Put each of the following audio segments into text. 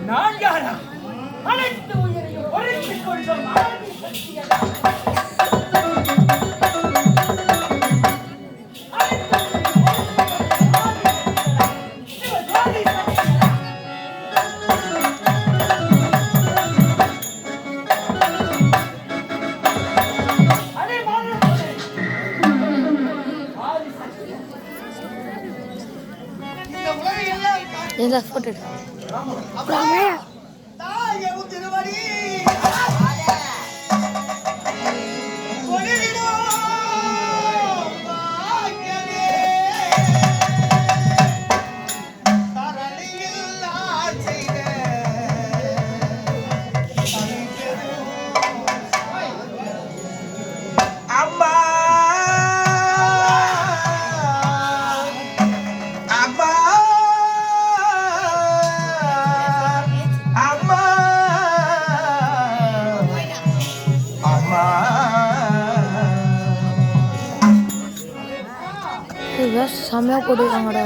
நான் யாரா? அனைத்து உயிரையும் ஒழித்துக் கொள்ளும் ஆதி சக்திகள். இந்த போட்டோ செம்மையா போட்டுருக்காங்கடா.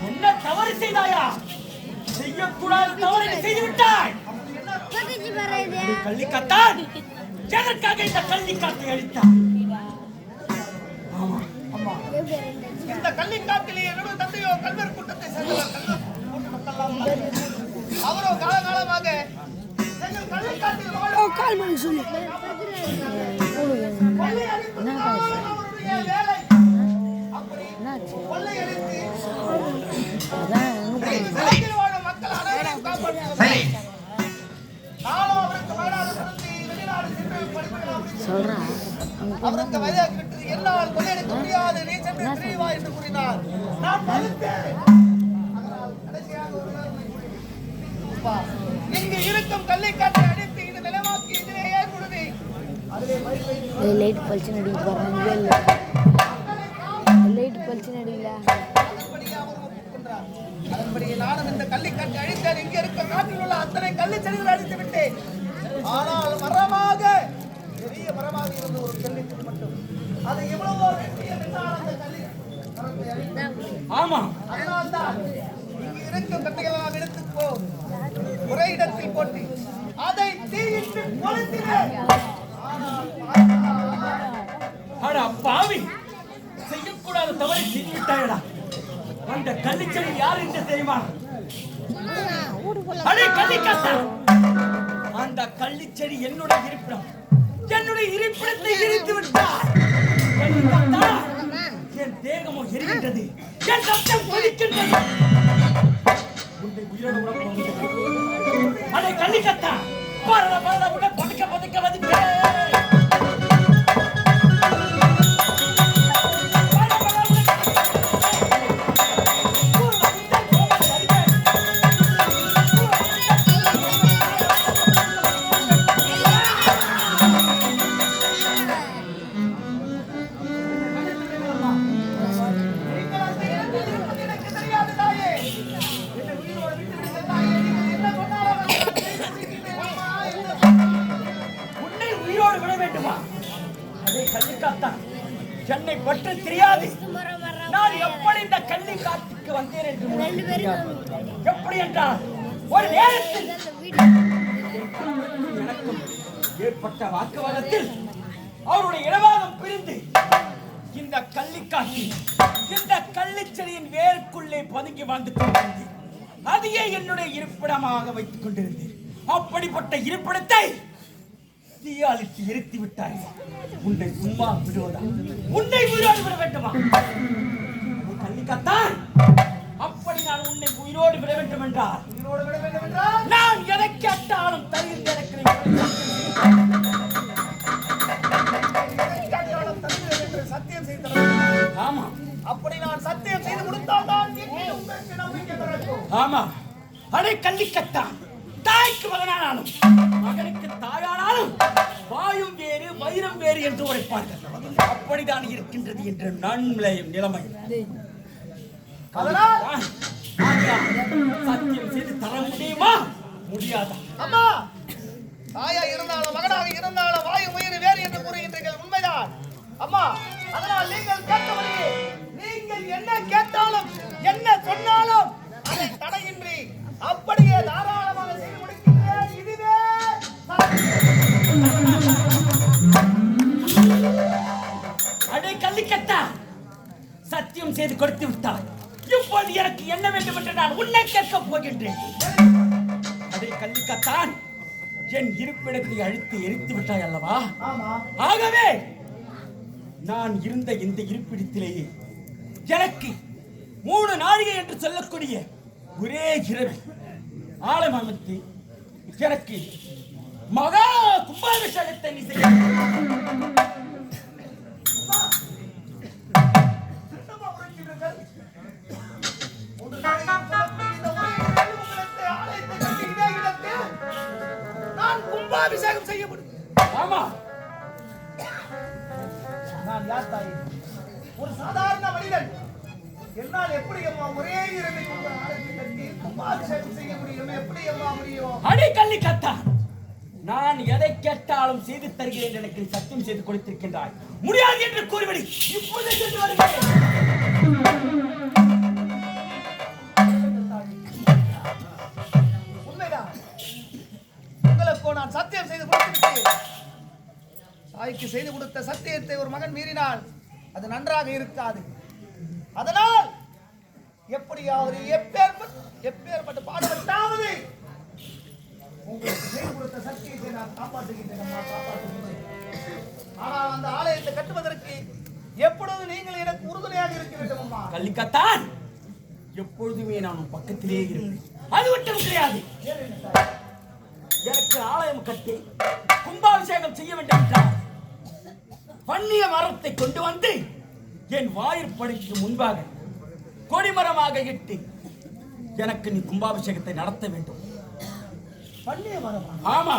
என்ன தவறு செய்தாயா? செய்யக்கூடாத தவறு செய்துவிட்டாய். கள்ளிக்காத்தான் எதற்காக இந்த கள்ளிக்காட்டை அழித்தார்? இந்த கள்ளிக்காட்டிலே என்னுடைய தந்தையோ கல்வர் கூட்டத்தை சேர்ந்தவர். அவரோ காலகாலமாக கள்ளிக்காட்டில் அவருக்கு வயதாகிவிட்டது, என்னால் கொள்ளையடிக்க முடியாது, நீ சென்று பிரிவா என்று கூறினார். நான் மறுத்தேன். இங்கு இருக்கும் கள்ளிக்காட்டை அடித்து இந்த நிலமாக்கி எதிரே ஏற்படுது. லைட் பல்ச்சு நடிக்க போறாங்க. லைட் பல்ச்சு நடிக்கல. அதன்படியே நானும் இந்த கள்ளிக்காட்டை அழித்தேன். இங்க இருக்க காட்டில் உள்ள அத்தனை கள்ளி செடிகளை அடித்து விட்டேன். அடித்து கொளுத்தினேன். அட பாவி, செய்யக்கூடாத தவறை செய்து விட்டாயடா. அந்த கள்ளிச்செடி யார் என்று தெரியுமா? அடே கள்ளிக்கத்தா, அந்த கள்ளிச்செடி என்னுடைய இருப்பிடம். என்னுடைய இருப்பிடத்தை எரித்து விட்டார். கள்ளிக்கத்தா, என் தேகமோ எரிகின்றது, என் ரத்தம் கொதிக்கின்றது. உன்னை உயிரோடு விட போகிறேன். அடே கள்ளிக்கத்தா, பரல பரல விட பதுக்க பதுக்க வதிப்பேன். என்னை பற்றி தெரியாது. நான் எப்படி இந்த கள்ளி காட்டுக்கு வந்தேன் என்று தெரியாது. எப்படி என்றால் ஒரு நேரத்தில் எனக்கும் ஏற்பட்ட வாக்குவாதத்தில் அவருடைய இடவாதம் பிரிந்து இந்த கள்ளிக்காட்டில் இந்த கள்ளிச்செடியின் வேருக்குள்ளே பதுங்கி வாழ்ந்து கொண்டிருந்தேன். அதையே என்னுடைய இருப்பிடமாக வைத்துக் கொண்டிருந்தேன். அப்படிப்பட்ட இருப்பிடத்தை தீயாளித்து எரித்து விட்டாய். உன்னை சும்மா விடுவதா? உன்னை உயிரோடு விட வேண்டுமா? கள்ளிக்கத்தான், அப்படி நான் உன்னை உயிரோடு விட வேண்டும் என்றால் நான் எதை கேட்டாலும் தருகின்ற சத்தியம் செய்த. ஆமா, அப்படி நான் சத்தியம் செய்து கொடுத்தால்தான் ஆமா. அடே கள்ளிக்கத்தான், தாய்க்கு மகனானாலும் மகனுக்கு தாயானாலும் வாயும் வேறு வைரம் வேறு என்று உரைப்பார்கள். அப்படித்தான் இருக்கின்றது என்ற நிலைமை. அதனால் சத்தியம் செய்து தர முடியுமா? முடியாதா? அம்மா, தாயா இருந்தாலும் மகனாக இருந்தாலும் வாயும் உயிர் வேறு என்று கூறுகின்றீர்கள், உண்மைதான் அம்மா. அதனால் நீங்கள் கேட்டபடியே நீங்கள் என்ன கேட்டாலும் என்ன சொன்னாலும் அதை தடையின்றி அப்படியே தாராளமாக செய்து முடிக்கின்றேன். இதுவே அடே கள்ளிக்கத்தா, சத்தியம் செய்து கொடுத்து விட்டார். இப்போது எனக்கு என்ன வேண்டும் என்று நான் உன்னை கேட்கப் போகின்றேன். அடே கள்ளிக்கத்தான், என் இருப்பிடத்தை அழித்து எரித்து விட்டாய் அல்லவா? ஆகவே நான் இருந்த இந்த இருப்பிடத்திலேயே எனக்கு 3 நாழிகை என்று சொல்லக்கூடிய ஒரே இரவில் ஆலயம் அமைத்து எனக்கு மகா கும்பாபிஷேகத்தை நீ செய்ய. நான் கும்பாபிஷேகம் செய்ய முடியும். ஆமா, நான் யார் தாயே? ஒரு சாதாரண மனிதன். என்னால் எப்படி அம்மா ஒரே இரவில் உங்கள் ஆலயத்தை கட்டி கும்பாபிஷேகம் செய்ய முடியும்? எப்படி அம்மா முடியும்? அடி கள்ளிக்கத்தா, நான் எதை கேட்டாலும் செய்து தருகிறேன். எனக்கு சத்தியம் செய்து கொடுத்திருக்கின்றாய். முடியாது என்று கூறிவிடு. இப்போதே சென்று வருகிறேன். உண்மைதான், உங்களுக்கோ நான் சத்தியம் செய்து கொடுத்திருக்கிறேன். தாய்க்கு செய்து கொடுத்த சத்தியத்தை ஒரு மகன் மீறினால் அது நன்றாக இருக்காது. அதனால் எப்படியாவது எப்பேற்பட்ட பாடுபட்டாவது உங்களுக்கு செய்து கொடுத்த சத்தியத்தை நான் காப்பாற்றுகின்றேன். ஆனால் அந்த ஆலயத்தை கட்டுவதற்கு எப்பொழுது நீங்கள் எனக்கு உறுதுணையாக இருக்க வேண்டும் அம்மா. கள்ளிக்கத்தான், எப்பொழுதுமே நான் பக்கத்திலே இருப்பேன். அது மட்டும் கிடையாது. எனக்கு ஆலயம் கட்டி கும்பாபிஷேகம் செய்ய வேண்டும் என்றால் வன்னிய மரத்தை கொண்டு வந்து என் வாயிற்படிக்கு முன்பாக கொடிமரமாக இட்டு எனக்கு நீ கும்பாபிஷேகத்தை நடத்த வேண்டும். வன்னிய மரம்? ஆமா.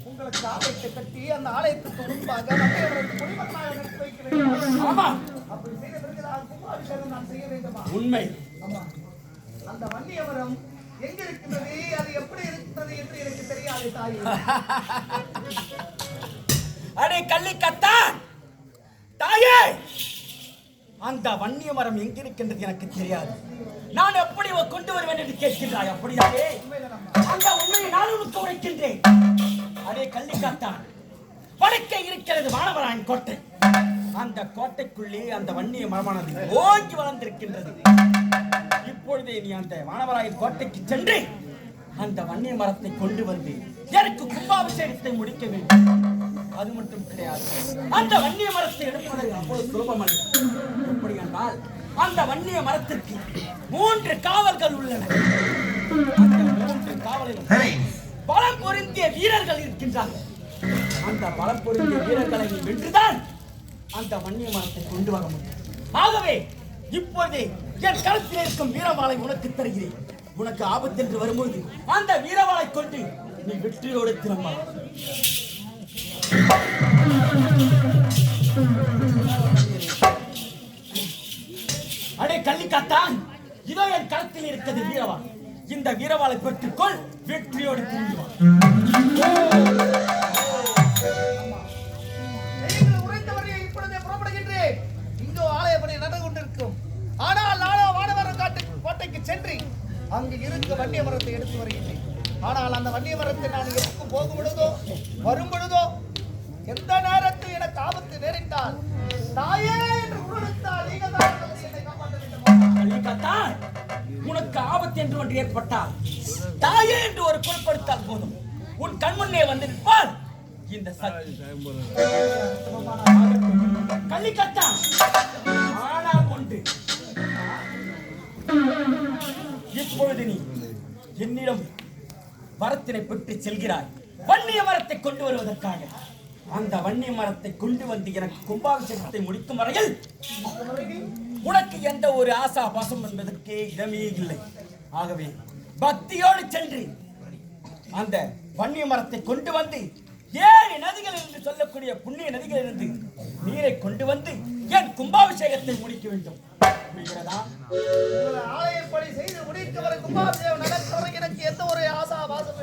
உங்களுக்கு ஆலயத்தை கட்டி அந்த ஆலயத்துக்கு முன்பாக கொடிமரமாக நட்டு வைக்க வேண்டும். ஆமா. அப்படி செய்த பிறகு கும்பாபிஷேகம் நான் செய்ய வேண்டுமா? உண்மை. ஆமா. அந்த வன்னிய மரம் எங்க இருக்கிறது, அது எப்படி இருக்கிறது என்று எனக்கு தெரியாது தாயே. அடே கள்ளிக்கத்தான், தாயே, அந்த வன்னிய மரம் எங்கிருக்கின்றது எனக்கு தெரியாது. நான் எப்படி கொண்டு வருவேன் என்று கேட்கின்றாய். அப்படியாவே அந்த உண்மையை நான் உனக்கு உரைக்கின்றேன். அடே அடே கள்ளிக்காத்தான், வடக்கே இருக்கிறது வானவராயன் கோட்டை. அந்த கோட்டைக்குள்ளே அந்த வன்னிய மரமானது ஓங்கி வளர்ந்திருக்கின்றது. இப்பொழுதே நீ அந்த வானவராயன் கோட்டைக்கு சென்று அந்த வன்னிய மரத்தை கொண்டு வந்து எனக்கு கும்பாபிஷேகத்தை முடிக்க வேண்டும். அது மட்டும் கிடையாது, அந்த வன்னிய மரத்தை எடுப்பதற்கு அவ்வளவு சுலபமல்ல. எப்படி என்றால் அந்த வன்னிய மரத்திற்கு 3 காவல்கள் உள்ளன. அந்த 3 காவலிலும் பலம் பொருந்திய வீரர்கள் இருக்கின்றார்கள். அந்த பலம் பொருந்திய வீரர்களை வென்றுதான் அந்த வன்னிய மரத்தை கொண்டு வர முடியும். ஆகவே இப்பொழுதே என் கழுத்தில் இருக்கும் வீரவாளை உனக்கு தருகிறேன். உனக்கு ஆபத்து என்று வரும்போது அந்த வீரவாளை கொண்டு நீ வெற்றியோடு திரும்ப. அடே கள்ளிக்காத்தான், இதோ என் கழுத்தில் இருக்கிறது வீரவாள். இந்த வீரவாளை பெற்றுக்கொள், வெற்றியோடு திரும்புவான். இப்பொழுதே புறப்படுகின்றேன். இங்கோ ஆலயப்படி நடந்து கொண்டிருக்கும். ஆனால் நானோ வானவர கோட்டைக்கு சென்று அங்கு இருக்க வன்னிய மரத்தை எடுத்து வருகின்றேன். ஆனால் அந்த வன்னிய மரத்தை நான் எதுக்கு போகும் பொழுதோ வரும் பொழுதோ எந்த நேரத்தில் எனக்கு ஆபத்து நேரிட்டால் தாயே என்று உணர்த்தால் நீங்கள் தான் என்னை காப்பாற்ற வேண்டும். உனக்கு ஆபத்து என்று ஒன்று ஏற்பட்டால் தாயே என்று ஒரு பொருட்படுத்தால் போதும், உன் கண்முன்னே வந்து நிற்பால் இந்த சக்தி. கள்ளிக்கத்தா, ஆனால் ஒன்று, இப்பொழுது நீ என்னிடம் மரத்தினை பெற்று செல்கிறாய் வன்னிய மரத்தை கொண்டு வருவதற்காக. அந்த வன்னிய மரத்தை கொண்டு வந்து எனக்கு கும்பாபிஷேகத்தை முடிக்கும் வரையில் உனக்கு எந்த ஒரு ஆசா பாசம் என்பதற்கே இடமே இல்லை. ஆகவே பக்தியோடு சென்று அந்த வன்னிய மரத்தை கொண்டு வந்து 7 நதிகள் என்று சொல்லக்கூடிய புண்ணிய நதிகளிலிருந்து நீரை கொண்டு வந்து என் கும்பாபிஷேகத்தை முடிக்க வேண்டும். ஆலயப்படி செய்து முடிக்க வரை கும்பாபிஷேகம் நடக்க எனக்கு எந்த ஒரு ஆசா பாசம்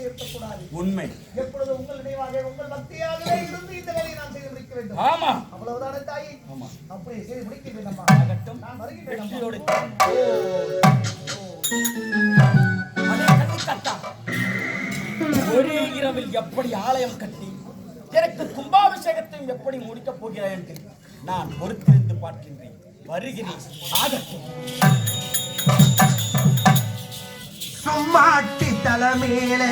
இருக்கக்கூடாது. உண்மை. எப்பொழுது உங்கள் நினைவாக உங்கள் பக்தியாகவே இருந்து இந்த வேலையை நான் செய்து முடிக்க வேண்டும். ஆமா, அவ்வளவுதானே தாயே? ஆமா, அப்படியே செய்து முடிக்க வேண்டும். ஆகட்டும், நான் வருகிறேன். ஒரே இரவில் எப்படி ஆலயம் கட்டி எனக்கு கும்பாபிஷேகத்தையும் எப்படி முடிக்கப் போகிறாய் என்று நான் பொறுத்திருந்து பார்க்கின்றேன். வருகிறேன். ஆகட்டும். சும்மாட்டி தலைமையிலே